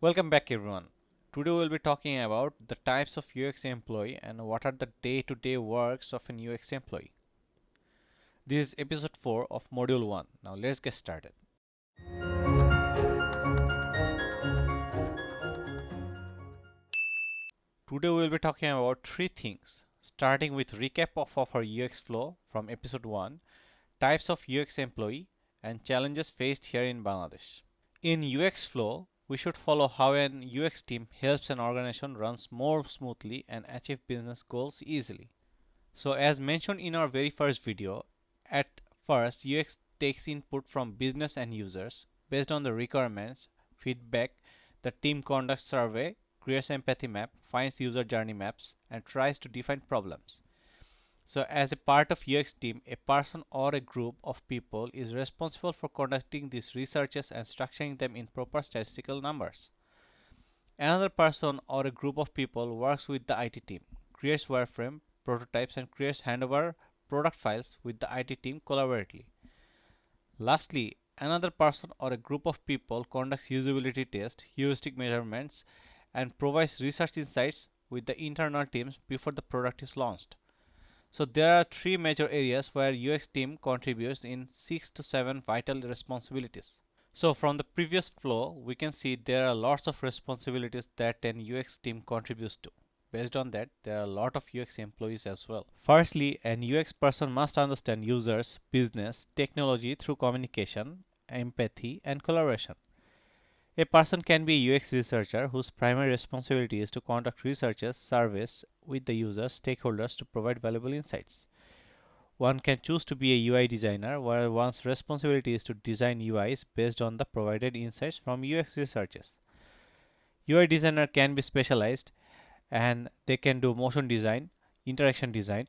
Welcome back everyone. Today we will be talking about the types of UX employee and what are the day-to-day works of an UX employee. This is episode 4 of module 1. Now let's get started. Today we will be talking about three things, starting with recap of our UX flow from episode 1, types of UX employee and challenges faced here in Bangladesh. In UX flow, we should follow how an UX team helps an organization runs more smoothly and achieve business goals easily. So as mentioned in our very first video, at first UX takes input from business and users. Based on the requirements, feedback, the team conducts survey, creates empathy map, finds user journey maps, and tries to define problems. So as a part of UX team, a person or a group of people is responsible for conducting these researches and structuring them in proper statistical numbers. Another person or a group of people works with the IT team, creates wireframe, prototypes and creates handover product files with the IT team collaboratively. Lastly, another person or a group of people conducts usability tests, heuristic measurements, and provides research insights with the internal teams before the product is launched. So there are three major areas where UX team contributes in 6 to 7 vital responsibilities. So from the previous flow, we can see there are lots of responsibilities that an UX team contributes to. Based on that, there are a lot of UX employees as well. Firstly, an UX person must understand users, business, technology through communication, empathy, and collaboration. A person can be a UX researcher whose primary responsibility is to conduct researches, surveys with the users, stakeholders to provide valuable insights. One can choose to be a UI designer where one's responsibility is to design UIs based on the provided insights from UX researchers. UI designer can be specialized and they can do motion design, interaction design.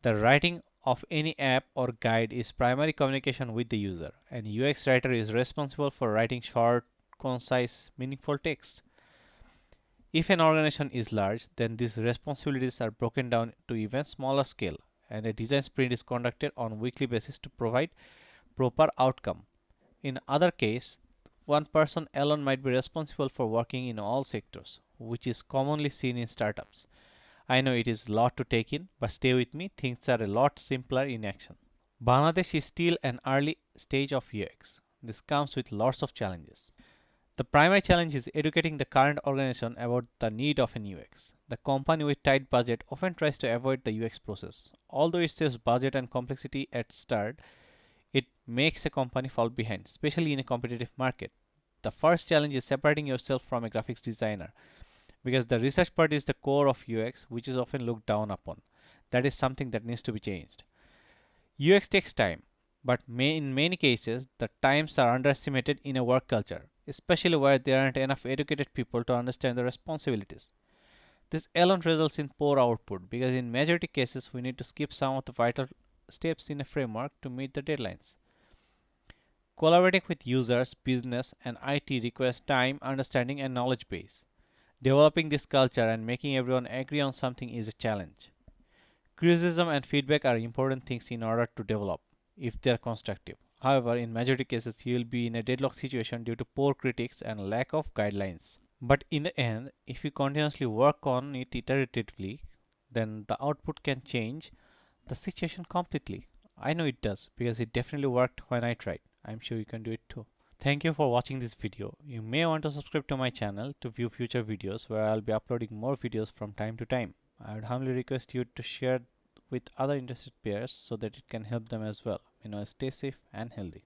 The writing of any app or guide is primary communication with the user, and UX writer is responsible for writing short, concise, meaningful text. If an organization is large, then these responsibilities are broken down to even smaller scale, and a design sprint is conducted on a weekly basis to provide proper outcome. In other case, one person alone might be responsible for working in all sectors, which is commonly seen in startups. I know it is a lot to take in, but stay with me, things are a lot simpler in action. Bangladesh is still an early stage of UX. This comes with lots of challenges. The primary challenge is educating the current organization about the need of an UX. The company with tight budget often tries to avoid the UX process. Although it saves budget and complexity at start, it makes a company fall behind, especially in a competitive market. The first challenge is separating yourself from a graphics designer, because the research part is the core of UX, which is often looked down upon. That is something that needs to be changed. UX takes time, but in many cases, the times are underestimated in a work culture, especially where there aren't enough educated people to understand the responsibilities. This alone results in poor output because in majority cases we need to skip some of the vital steps in a framework to meet the deadlines. Collaborating with users, business, and IT requires time, understanding, and knowledge base. Developing this culture and making everyone agree on something is a challenge. Criticism and feedback are important things in order to develop, if they are constructive. However, in majority cases, you will be in a deadlock situation due to poor critics and lack of guidelines. But in the end, if you continuously work on it iteratively, then the output can change the situation completely. I know it does because it definitely worked when I tried. I'm sure you can do it too. Thank you for watching this video. You may want to subscribe to my channel to view future videos where I'll be uploading more videos from time to time. I would humbly request you to share with other interested peers so that it can help them as well. Stay safe and healthy.